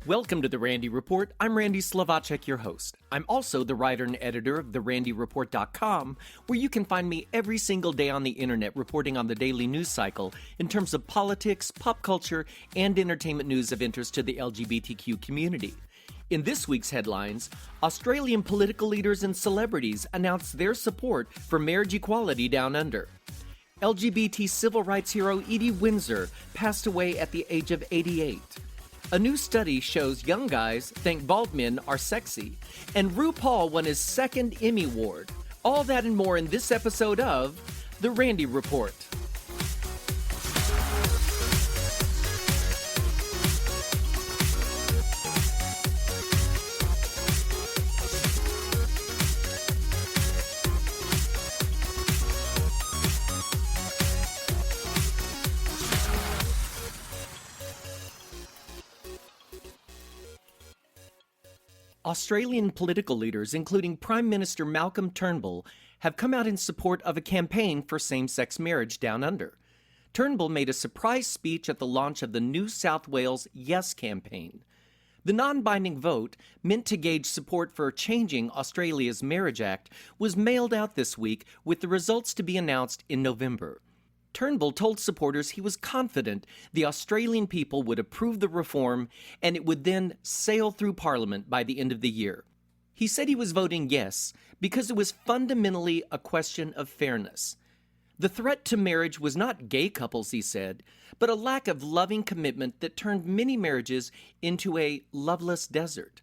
Welcome to the Randy Report. I'm Randy Slavacek, your host. I'm also the writer and editor of therandyreport.com, where you can find me every single day on the internet reporting on the daily news cycle in terms of politics, pop culture, and entertainment news of interest to the LGBTQ community. In this week's headlines, Australian political leaders and celebrities announced their support for marriage equality down under. LGBT civil rights hero Edie Windsor passed away at the age of 88. A new study shows young guys think bald men are sexy, and RuPaul won his second Emmy Award. All that and more in this episode of The Randy Report. Australian political leaders, including Prime Minister Malcolm Turnbull, have come out in support of a campaign for same-sex marriage down under. Turnbull made a surprise speech at the launch of the New South Wales Yes campaign. The non-binding vote, meant to gauge support for changing Australia's Marriage Act, was mailed out this week with the results to be announced in November. Turnbull told supporters he was confident the Australian people would approve the reform and it would then sail through Parliament by the end of the year. He said he was voting yes because it was fundamentally a question of fairness. The threat to marriage was not gay couples, he said, but a lack of loving commitment that turned many marriages into a loveless desert.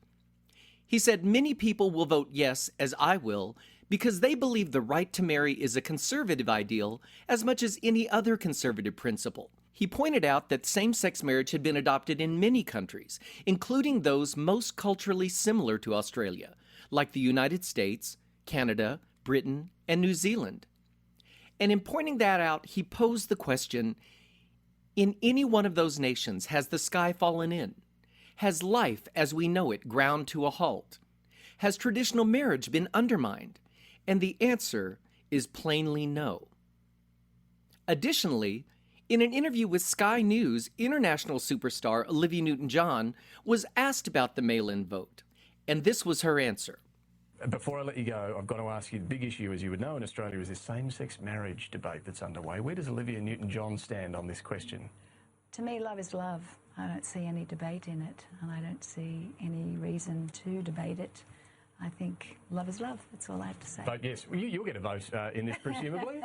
He said many people will vote yes, as I will, because they believe the right to marry is a conservative ideal as much as any other conservative principle. He pointed out that same-sex marriage had been adopted in many countries, including those most culturally similar to Australia, like the United States, Canada, Britain, and New Zealand. And in pointing that out, he posed the question, in any one of those nations, has the sky fallen in? Has life as we know it ground to a halt? Has traditional marriage been undermined? And the answer is plainly no. Additionally, in an interview with Sky News, international superstar Olivia Newton-John was asked about the mail-in vote, and this was her answer. Before I let you go, I've got to ask you, the big issue, as you would know, in Australia is this same-sex marriage debate that's underway. Where does Olivia Newton-John stand on this question? To me, love is love. I don't see any debate in it, and I don't see any reason to debate it. I think love is love. That's all I have to say. Vote yes. Well, you'll get a vote in this, presumably?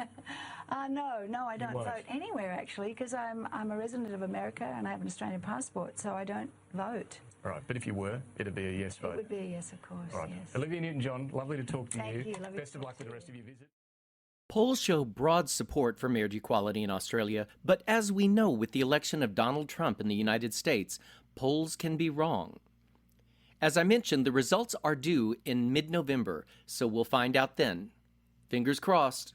No, I don't vote anywhere, actually, because I'm a resident of America and I have an Australian passport, so I don't vote. Right, but if you were, it'd be a yes vote. It would be a yes, of course, right. Yes. Olivia Newton-John, lovely to talk to you. Thank you. Best of luck with the rest of your visit. Polls show broad support for marriage equality in Australia, but as we know with the election of Donald Trump in the United States, polls can be wrong. As I mentioned, the results are due in mid-November, so we'll find out then. Fingers crossed.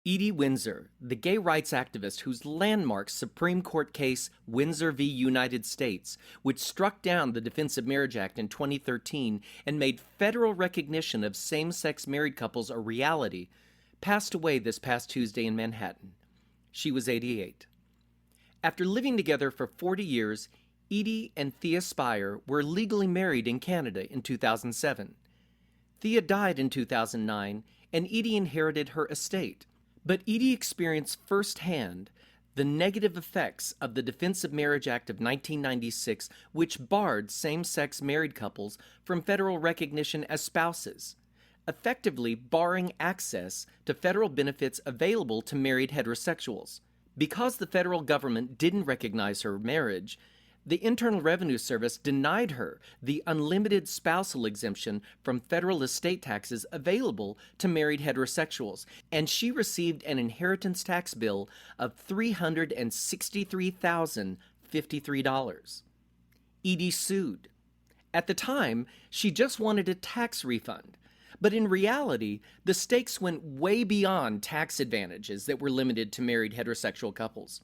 Edie Windsor, the gay rights activist whose landmark Supreme Court case Windsor v. United States, which struck down the Defense of Marriage Act in 2013 and made federal recognition of same-sex married couples a reality, passed away this past Tuesday in Manhattan. She was 88. After living together for 40 years, Edie and Thea Spire were legally married in Canada in 2007. Thea died in 2009, and Edie inherited her estate. But Edie experienced firsthand the negative effects of the Defense of Marriage Act of 1996, which barred same-sex married couples from federal recognition as spouses, effectively barring access to federal benefits available to married heterosexuals. Because the federal government didn't recognize her marriage, the Internal Revenue Service denied her the unlimited spousal exemption from federal estate taxes available to married heterosexuals, and she received an inheritance tax bill of $363,053. Edie sued. At the time, she just wanted a tax refund, but in reality, the stakes went way beyond tax advantages that were limited to married heterosexual couples.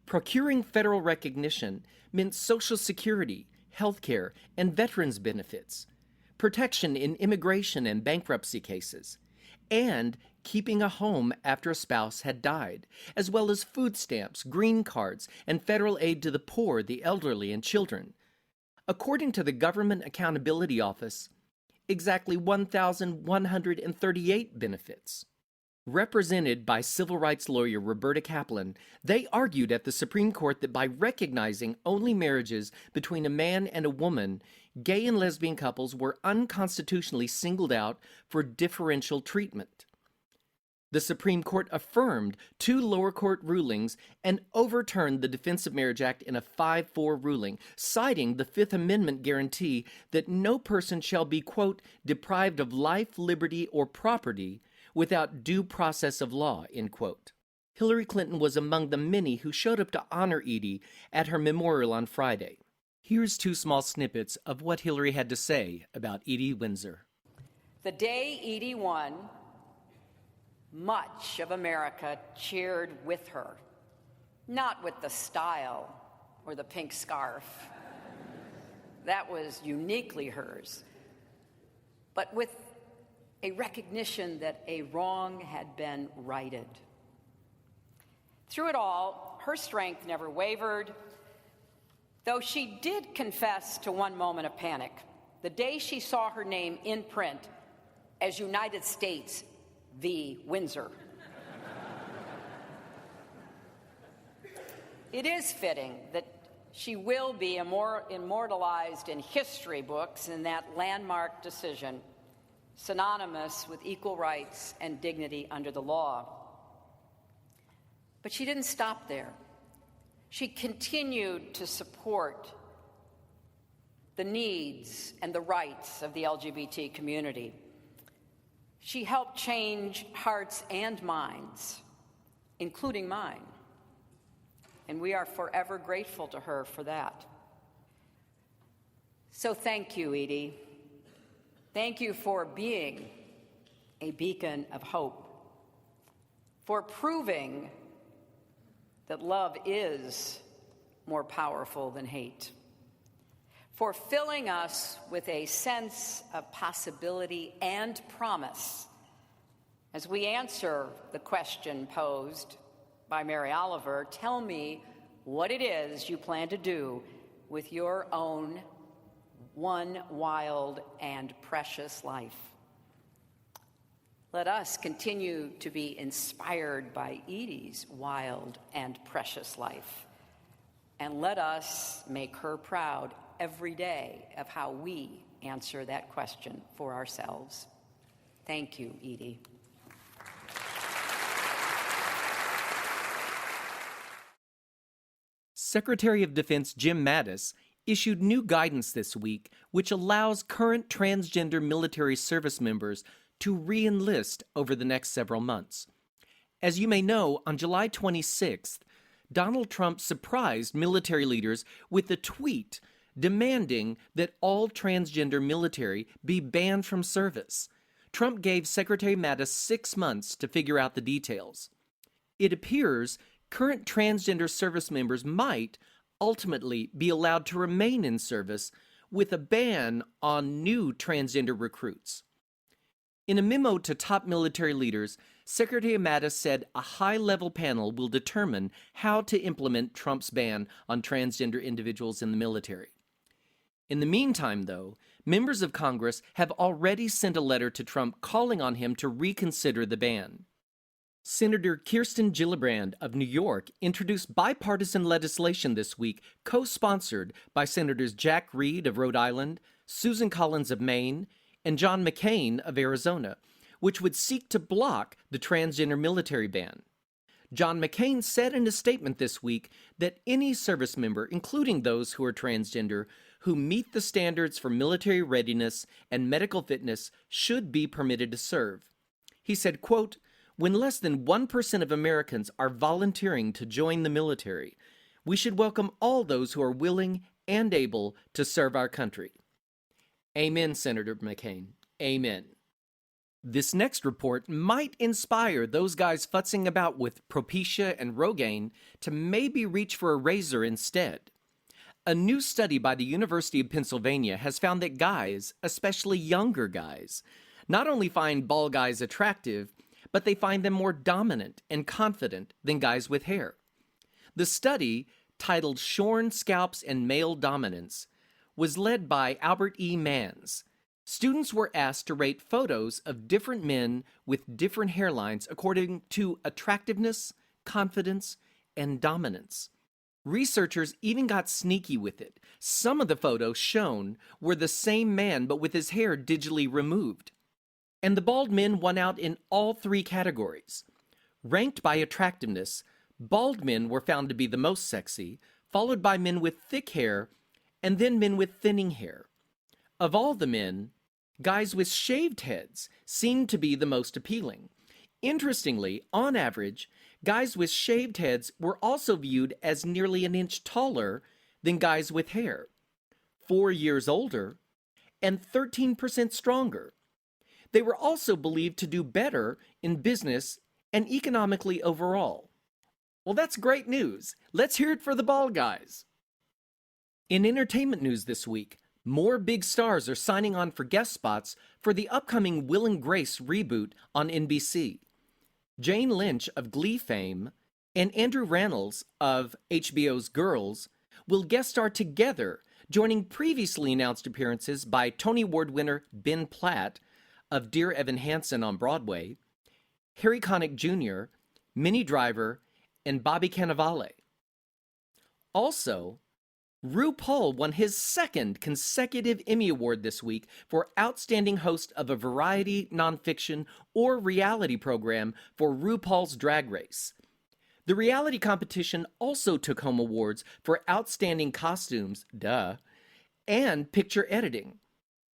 Procuring federal recognition meant Social Security, health care, and veterans benefits, protection in immigration and bankruptcy cases, and keeping a home after a spouse had died, as well as food stamps, green cards, and federal aid to the poor, the elderly, and children. According to the Government Accountability Office, exactly 1,138 benefits. Represented by civil rights lawyer Roberta Kaplan, they argued at the Supreme Court that by recognizing only marriages between a man and a woman, gay and lesbian couples were unconstitutionally singled out for differential treatment. The Supreme Court affirmed 2 lower court rulings and overturned the Defense of Marriage Act in a 5-4 ruling, citing the Fifth Amendment guarantee that no person shall be, quote, deprived of life, liberty, or property without due process of law, end quote. Hillary Clinton was among the many who showed up to honor Edie at her memorial on Friday. Here's 2 small snippets of what Hillary had to say about Edie Windsor. The day Edie won, much of America cheered with her, not with the style or the pink scarf. That was uniquely hers, but with a recognition that a wrong had been righted. Through it all, her strength never wavered, though she did confess to one moment of panic, the day she saw her name in print as United States v. Windsor. It is fitting that she will be immortalized in history books in that landmark decision, synonymous with equal rights and dignity under the law. But she didn't stop there. She continued to support the needs and the rights of the LGBT community. She helped change hearts and minds, including mine, and we are forever grateful to her for that. So thank you, Edie. Thank you for being a beacon of hope, for proving that love is more powerful than hate, for filling us with a sense of possibility and promise as we answer the question posed by Mary Oliver, tell me what it is you plan to do with your own one wild and precious life. Let us continue to be inspired by Edie's wild and precious life, and let us make her proud every day of how we answer that question for ourselves. Thank you, Edie. Secretary of Defense Jim Mattis issued new guidance this week which allows current transgender military service members to re-enlist over the next several months. As you may know, on July 26th, Donald Trump surprised military leaders with a tweet demanding that all transgender military be banned from service. Trump gave Secretary Mattis 6 months to figure out the details. It appears current transgender service members might ultimately be allowed to remain in service with a ban on new transgender recruits. In a memo to top military leaders, Secretary Mattis said a high-level panel will determine how to implement Trump's ban on transgender individuals in the military. In the meantime, though, members of Congress have already sent a letter to Trump calling on him to reconsider the ban. Senator Kirsten Gillibrand of New York introduced bipartisan legislation this week, co-sponsored by Senators Jack Reed of Rhode Island, Susan Collins of Maine, and John McCain of Arizona, which would seek to block the transgender military ban. John McCain said in a statement this week that any service member, including those who are transgender, who meet the standards for military readiness and medical fitness should be permitted to serve. He said, quote, "When less than 1% of Americans are volunteering to join the military, we should welcome all those who are willing and able to serve our country." Amen, Senator McCain. Amen. This next report might inspire those guys futzing about with Propecia and Rogaine to maybe reach for a razor instead. A new study by the University of Pennsylvania has found that guys, especially younger guys, not only find bald guys attractive, but they find them more dominant and confident than guys with hair. The study, titled Shorn Scalps and Male Dominance, was led by Albert E. Manns. Students were asked to rate photos of different men with different hairlines according to attractiveness, confidence, and dominance. Researchers even got sneaky with it. Some of the photos shown were the same man but with his hair digitally removed. And the bald men won out in all three categories. Ranked by attractiveness, bald men were found to be the most sexy, followed by men with thick hair, and then men with thinning hair. Of all the men, guys with shaved heads seemed to be the most appealing. Interestingly, on average, guys with shaved heads were also viewed as nearly an inch taller than guys with hair, 4 years older, and 13% stronger. They were also believed to do better in business and economically overall. Well, that's great news. Let's hear it for the bald guys. In entertainment news this week, more big stars are signing on for guest spots for the upcoming Will and Grace reboot on NBC. Jane Lynch of Glee fame and Andrew Rannells of HBO's Girls will guest star together, joining previously announced appearances by Tony Award winner Ben Platt of Dear Evan Hansen on Broadway, Harry Connick Jr., Minnie Driver, and Bobby Cannavale. Also, RuPaul won his second consecutive Emmy Award this week for Outstanding Host of a Variety, Nonfiction, or Reality Program for RuPaul's Drag Race. The reality competition also took home awards for Outstanding Costumes, and Picture Editing.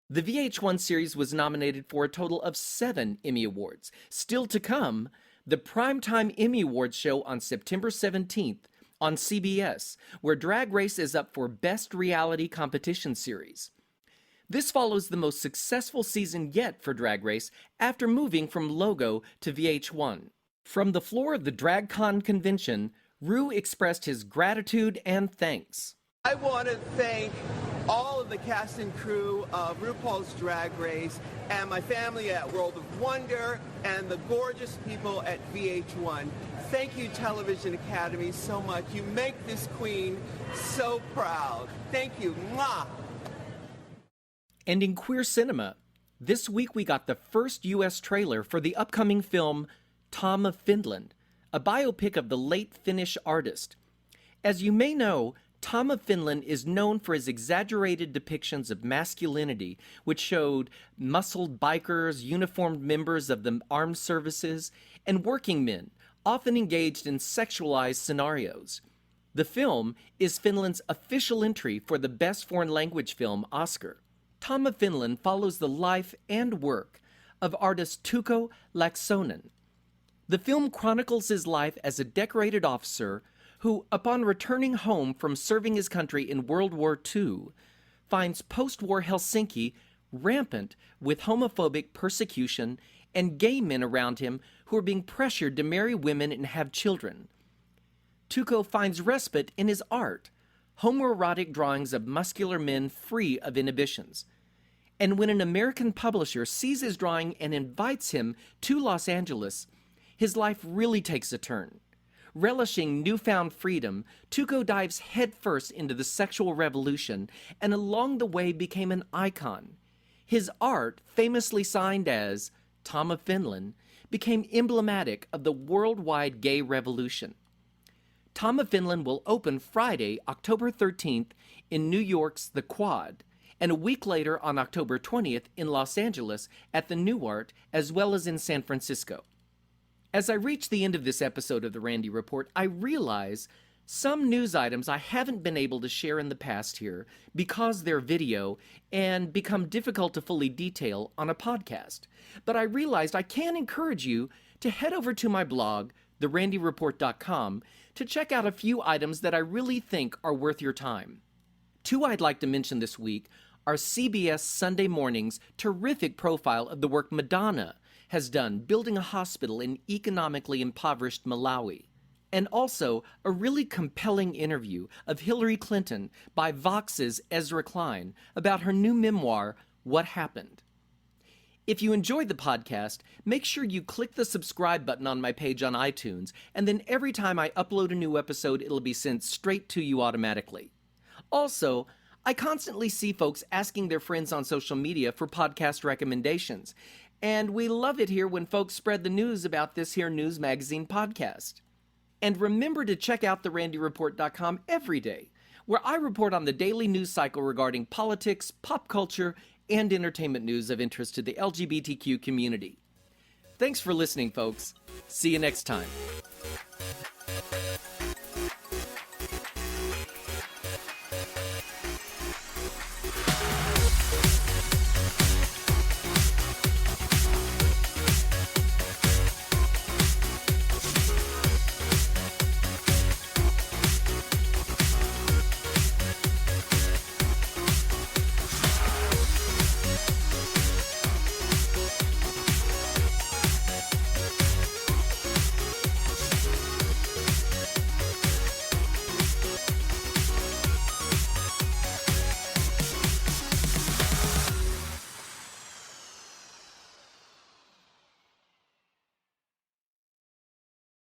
The VH1 series was nominated for a total of 7 Emmy Awards. Still to come, the Primetime Emmy Awards show on September 17th on CBS, where Drag Race is up for Best Reality Competition Series. This follows the most successful season yet for Drag Race after moving from Logo to VH1. From the floor of the DragCon convention, Ru expressed his gratitude and thanks. I want to thank all of the cast and crew of RuPaul's Drag Race and my family at World of Wonder and the gorgeous people at VH1. Thank you, Television Academy, so much. You make this queen so proud. Thank you. Mwah! And in queer cinema, this week we got the first U.S. trailer for the upcoming film Tom of Finland, a biopic of the late Finnish artist. As you may know, Tom of Finland is known for his exaggerated depictions of masculinity, which showed muscled bikers, uniformed members of the armed services, and working men, often engaged in sexualized scenarios. The film is Finland's official entry for the Best Foreign Language Film Oscar. Tom of Finland follows the life and work of artist Tuukka Laaksonen. The film chronicles his life as a decorated officer who, upon returning home from serving his country in World War II, finds post-war Helsinki rampant with homophobic persecution and gay men around him who are being pressured to marry women and have children. Tuukka finds respite in his art, homoerotic drawings of muscular men free of inhibitions. And when an American publisher sees his drawing and invites him to Los Angeles, his life really takes a turn. Relishing newfound freedom, Tuukka dives headfirst into the sexual revolution and along the way became an icon. His art, famously signed as Tom of Finland, became emblematic of the worldwide gay revolution. Tom of Finland will open Friday, October 13th in New York's The Quad, and a week later on October 20th in Los Angeles at the Nuart, as well as in San Francisco. As I reach the end of this episode of the Randy Report, I realize some news items I haven't been able to share in the past here because they're video and become difficult to fully detail on a podcast. But I realized I can encourage you to head over to my blog, therandyreport.com, to check out a few items that I really think are worth your time. 2 I'd like to mention this week are CBS Sunday Morning's terrific profile of the work Madonna has done building a hospital in economically impoverished Malawi, and also a really compelling interview of Hillary Clinton by Vox's Ezra Klein about her new memoir, What Happened. If you enjoyed the podcast, make sure you click the subscribe button on my page on iTunes, and then every time I upload a new episode, it'll be sent straight to you automatically. Also, I constantly see folks asking their friends on social media for podcast recommendations, and we love it here when folks spread the news about this here news magazine podcast. And remember to check out therandyreport.com every day, where I report on the daily news cycle regarding politics, pop culture, and entertainment news of interest to the LGBTQ community. Thanks for listening, folks. See you next time.